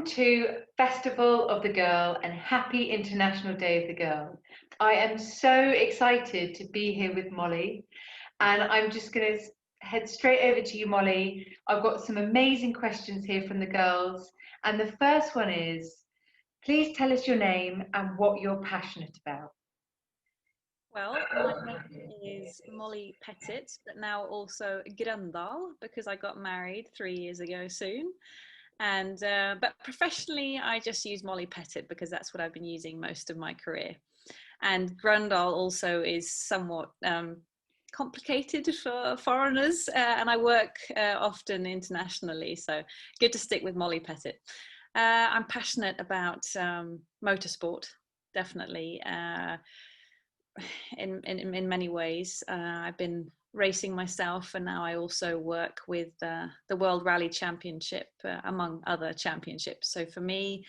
to Festival of the Girl and happy International Day of the Girl. I am so excited to be here with Molly, and I'm just going to head straight over to you, Molly. I've got some amazing questions here from the girls, and the first one is, please tell us your name and what you're passionate about. Well, my name is Molly Pettit, but now also Grandal because I got married 3 years ago soon. And but professionally, I just use Molly Pettit because that's what I've been using most of my career. And Grandal also is somewhat complicated for foreigners, and I work often internationally, so good to stick with Molly Pettit. I'm passionate about motorsport, definitely. In many ways. I've been racing myself, and now I also work with the World Rally Championship, among other championships. So for me,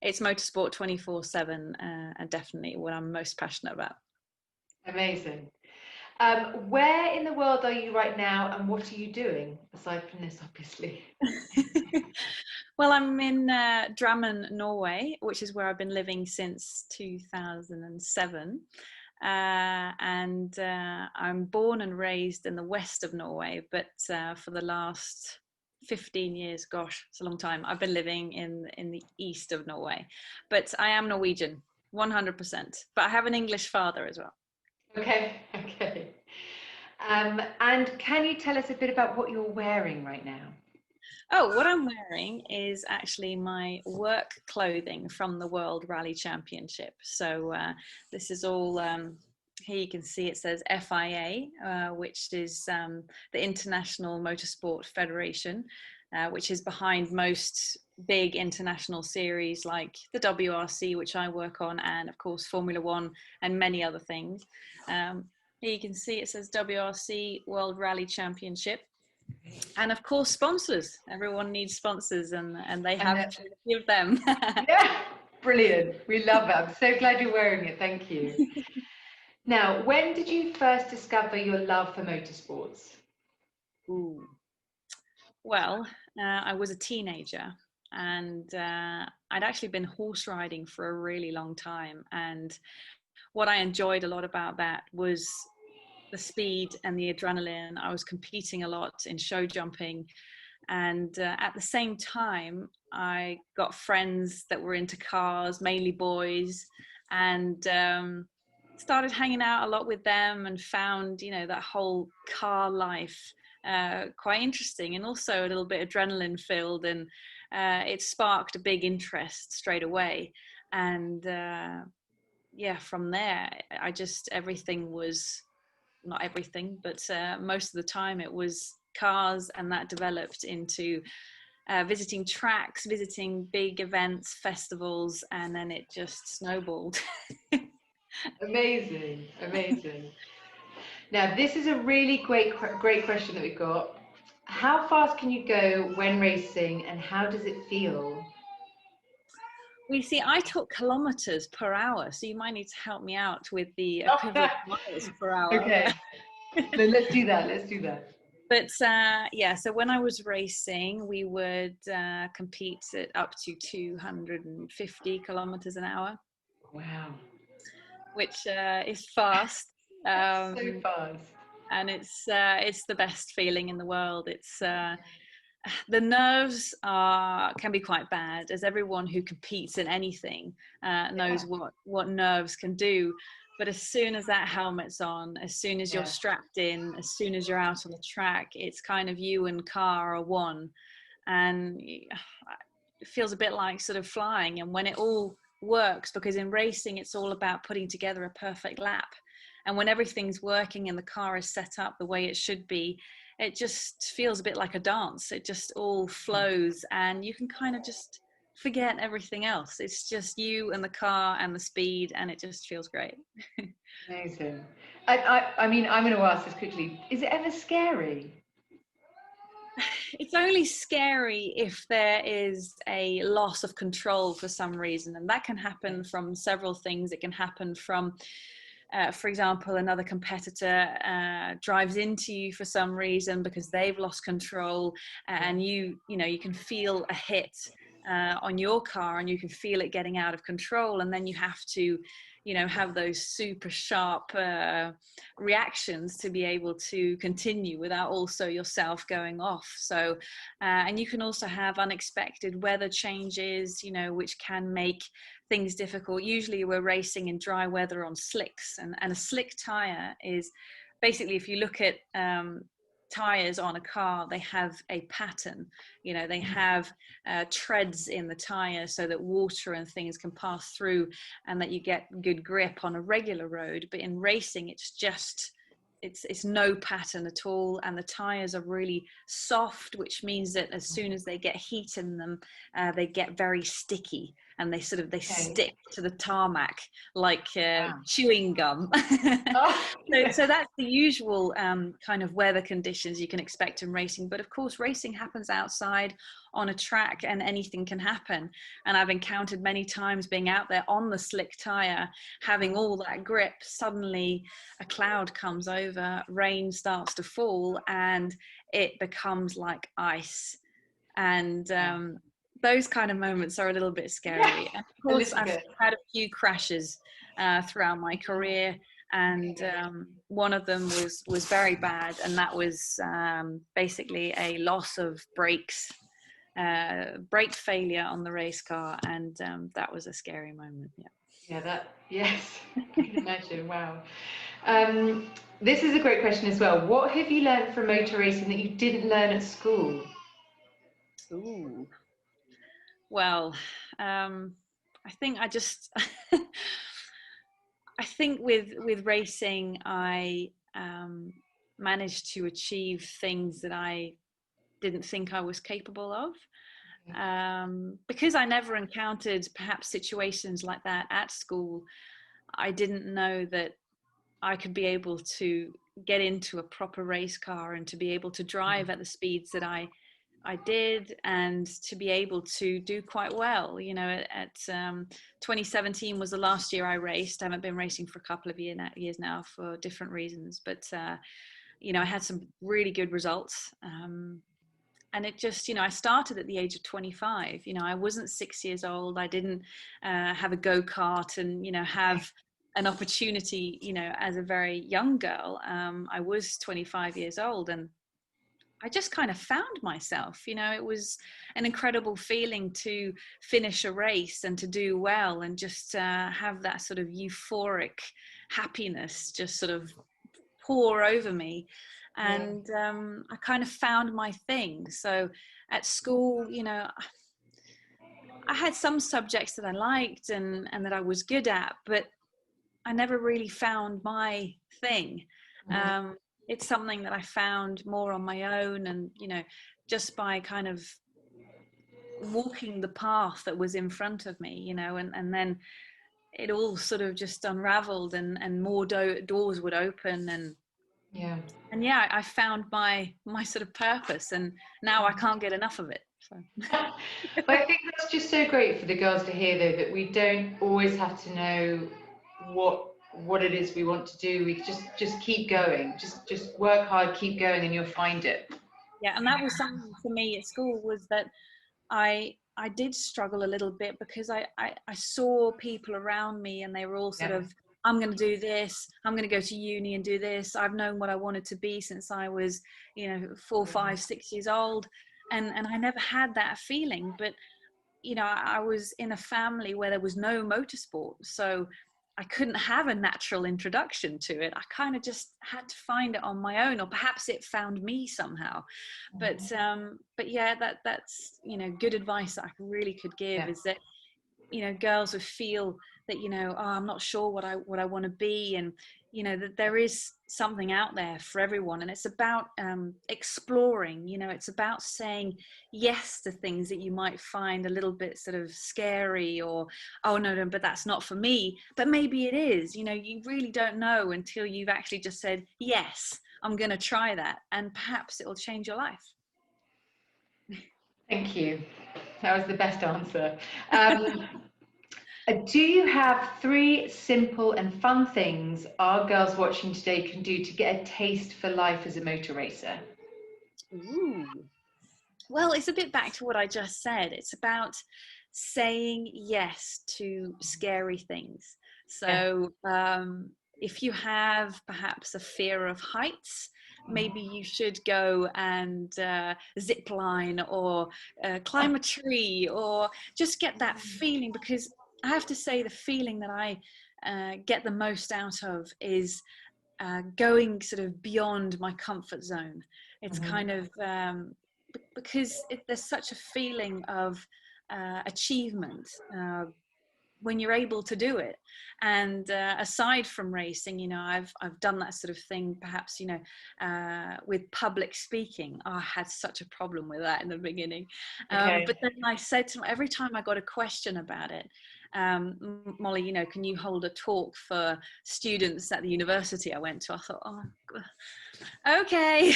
it's motorsport 24/7, and definitely what I'm most passionate about. Amazing. Where in the world are you right now, and what are you doing aside from this, obviously? Well, I'm in Drammen, Norway, which is where I've been living since 2007. And I'm born and raised in the west of Norway, but for the last 15 years, gosh, it's a long time, I've been living in the east of Norway. But I am Norwegian, 100%. But I have an English father as well. Okay, okay. And can you tell us a bit about what you're wearing right now? Oh, what I'm wearing is actually my work clothing from the World Rally Championship. So this is all, here you can see it says FIA, which is the International Motorsport Federation, which is behind most big international series like the WRC, which I work on, and of course Formula One and many other things. Here you can see it says WRC World Rally Championship. And of course, sponsors. Everyone needs sponsors, and they have to give them. Yeah, brilliant. We love it. I'm so glad you're wearing it. Thank you. Now, when did you first discover your love for motorsports? Ooh. Well, I was a teenager, and I'd actually been horse riding for a really long time. And what I enjoyed a lot about that was the speed and the adrenaline. I was competing a lot in show jumping, and at the same time I got friends that were into cars, mainly boys, and started hanging out a lot with them, and found, you know, that whole car life quite interesting, and also a little bit adrenaline filled, and it sparked a big interest straight away. And yeah, from there I just, everything was, not everything, but most of the time it was cars, and that developed into visiting tracks, visiting big events, festivals, and then it just snowballed. Amazing, amazing. Now, this is a really great question that we've got. How fast can you go when racing, and how does it feel? We see, I talk kilometers per hour, so you might need to help me out with the equivalent miles per hour. Okay, so let's do that. Let's do that. But yeah, so when I was racing, we would compete at up to 250 kilometers an hour. Wow. Which is fast. So fast. And it's the best feeling in the world. It's the nerves can be quite bad, as everyone who competes in anything knows what nerves can do. But as soon as that helmet's on, as soon as you're strapped in, as soon as you're out on the track, it's kind of you and car are one. And it feels a bit like sort of flying. And when it all works, because in racing it's all about putting together a perfect lap, and when everything's working and the car is set up the way it should be, it just feels a bit like a dance. It just all flows, and you can kind of just forget everything else. It's just you and the car and the speed, and it just feels great. Amazing. I mean, I'm going to ask this quickly. Is it ever scary? It's only scary if there is a loss of control for some reason, and that can happen from several things. It can happen from, for example, another competitor drives into you for some reason because they've lost control, and you know, you can feel a hit on your car, and you can feel it getting out of control, and then you have to, you know, have those super sharp reactions to be able to continue without also yourself going off. So and you can also have unexpected weather changes, you know, which can make things difficult. Usually we're racing in dry weather on slicks, and a slick tire is basically, if you look at tires on a car, they have a pattern, you know, they have treads in the tire so that water and things can pass through and that you get good grip on a regular road. But in racing, it's just it's no pattern at all, and the tires are really soft, which means that as soon as they get heat in them, they get very sticky, and they stick to the tarmac like chewing gum. Oh. So that's the usual kind of weather conditions you can expect in racing. But of course, racing happens outside on a track, and anything can happen. And I've encountered many times being out there on the slick tire, having all that grip, suddenly a cloud comes over, rain starts to fall, and it becomes like ice. And those kind of moments are a little bit scary. And of course, I've had a few crashes throughout my career, and one of them was very bad, and that was basically a loss of brakes, brake failure on the race car, and that was a scary moment. Yes, I can imagine. Wow. This is a great question as well. What have you learned from motor racing that you didn't learn at school? Ooh. Well, I think I just I think with racing, I managed to achieve things that I didn't think I was capable of, because I never encountered perhaps situations like that at school. I didn't know that I could be able to get into a proper race car and to be able to drive at the speeds that I did, and to be able to do quite well. You know, at 2017 was the last year I raced. I haven't been racing for a couple of years now for different reasons, but you know, I had some really good results. And it just, you know, I started at the age of 25. You know, I wasn't 6 years old. I didn't have a go-kart and, you know, have an opportunity, you know, as a very young girl. I was 25 years old, and I just kind of found myself. You know, it was an incredible feeling to finish a race and to do well, and just have that sort of euphoric happiness just sort of pour over me. And I kind of found my thing. So at school, you know, I had some subjects that I liked and that I was good at, but I never really found my thing. It's something that I found more on my own, and, you know, just by kind of walking the path that was in front of me, you know, and then it all sort of just unraveled, and more doors would open, and I found my sort of purpose, and now I can't get enough of it. So. Well, I think that's just so great for the girls to hear, though, that we don't always have to know what it is we want to do. We just keep going, just work hard, keep going, and you'll find it. Yeah, and that was something for me at school, was that I did struggle a little bit, because I saw people around me, and they were all sort of, I'm going to do this, I'm going to go to uni and do this. I've known what I wanted to be since I was, you know, 4, 5, 6 years old. And I never had that feeling. But, you know, I was in a family where there was no motorsport. So I couldn't have a natural introduction to it. I kind of just had to find it on my own, or perhaps it found me somehow. But yeah, that's, you know, good advice that I really could give, is that, you know, girls would feel that, you know, oh, I'm not sure what I want to be, and, you know, that there is something out there for everyone. And it's about exploring, you know, it's about saying yes to things that you might find a little bit sort of scary, or, oh no, but that's not for me. But maybe it is. You know, you really don't know until you've actually just said, yes, I'm going to try that, and perhaps it will change your life. Thank you. That was the best answer. Do you have 3 simple and fun things our girls watching today can do to get a taste for life as a motor racer? Ooh. Well, it's a bit back to what I just said. It's about saying yes to scary things. Yeah. So, if you have perhaps a fear of heights, maybe you should go and zip line, or climb a tree, or just get that feeling. Because I have to say, the feeling that I get the most out of is going sort of beyond my comfort zone. It's Mhm. kind of because there's such a feeling of achievement when you're able to do it. And aside from racing, you know, I've done that sort of thing, perhaps, you know, with public speaking. Oh, I had such a problem with that in the beginning, but Okay. then I said to every time I got a question about it, Molly, you know, can you hold a talk for students at the university I went to? I thought, oh, okay.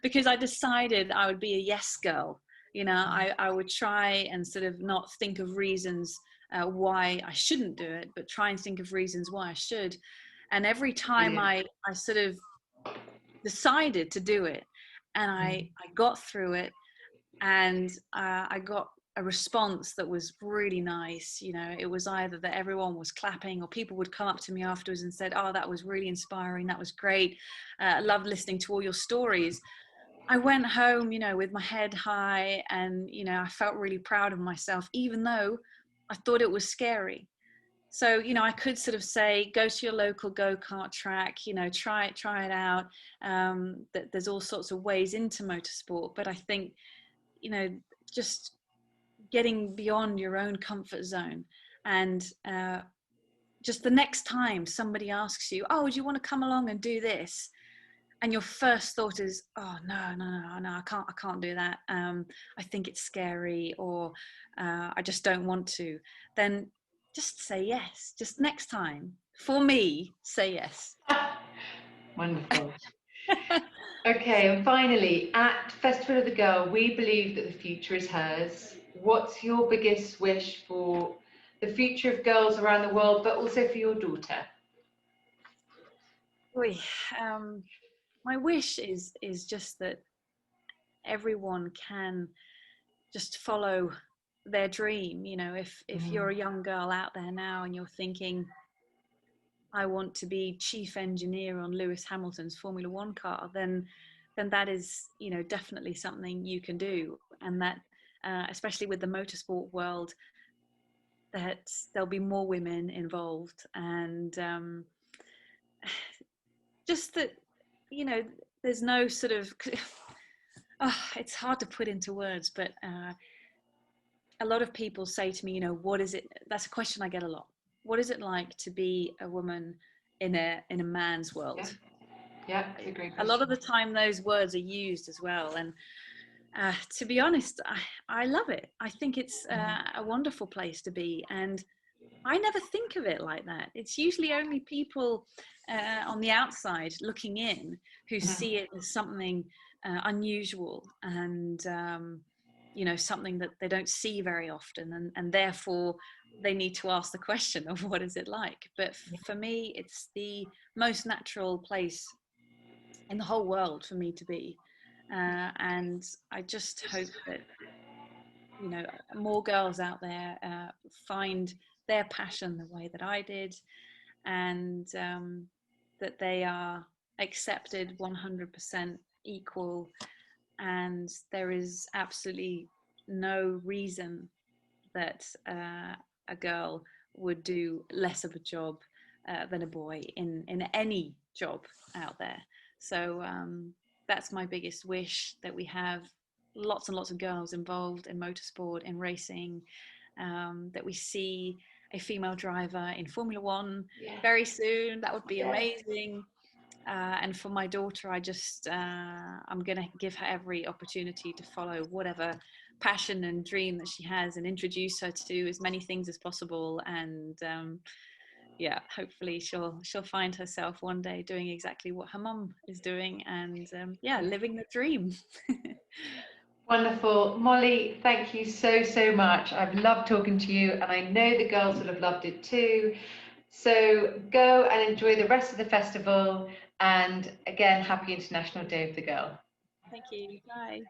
Because I decided I would be a yes girl. You know, I would try and sort of not think of reasons why I shouldn't do it, but try and think of reasons why I should. And every time Brilliant. I sort of decided to do it, and I got through it, and I got a response that was really nice. You know, it was either that everyone was clapping, or people would come up to me afterwards and said, oh, that was really inspiring, that was great, I loved listening to all your stories. I went home, you know, with my head high, and, you know, I felt really proud of myself, even though I thought it was scary. So, you know, I could sort of say, go to your local go-kart track, you know, try it out. That there's all sorts of ways into motorsport, but I think, you know, just getting beyond your own comfort zone, and just the next time somebody asks you, oh, do you want to come along and do this? And your first thought is, oh, no, I can't do that. I think it's scary, or I just don't want to. Then just say yes. Just next time, for me, say yes. Wonderful. Okay, and finally, at Festival of the Girl, we believe that the future is hers. What's your biggest wish for the future of girls around the world, but also for your daughter? Oy, um, my wish is just that everyone can just follow their dream. You know, if you're a young girl out there now and you're thinking, I want to be chief engineer on Lewis Hamilton's Formula One car, then that is, you know, definitely something you can do. And that, especially with the motorsport world, that there'll be more women involved, and just that, you know, there's no sort of, oh, it's hard to put into words, but a lot of people say to me, you know, what is it? That's a question I get a lot. What is it like to be a woman in a man's Yeah, world? yeah, it's a great A lot of question. the time, those words are used as well, and to be honest, I love it. I think it's a wonderful place to be, and I never think of it like that. It's usually only people on the outside looking in who see it as something unusual, and you know, something that they don't see very often, and therefore they need to ask the question of what is it like. But for me, it's the most natural place in the whole world for me to be, and I just hope that, you know, more girls out there find their passion the way that I did, and that they are accepted 100% equal, and there is absolutely no reason that a girl would do less of a job than a boy in any job out there. So that's my biggest wish, that we have lots and lots of girls involved in motorsport, in racing, that we see a female driver in Formula One Yes, very soon. That would be yes. amazing. And for my daughter, I'm going to give her every opportunity to follow whatever passion and dream that she has, and introduce her to as many things as possible. And yeah, hopefully she'll find herself one day doing exactly what her mum is doing, and yeah, living the dream. Wonderful. Molly, thank you so, so much. I've loved talking to you, and I know the girls will have loved it too. So go and enjoy the rest of the festival. And again, happy International Day of the Girl. Thank you. Bye.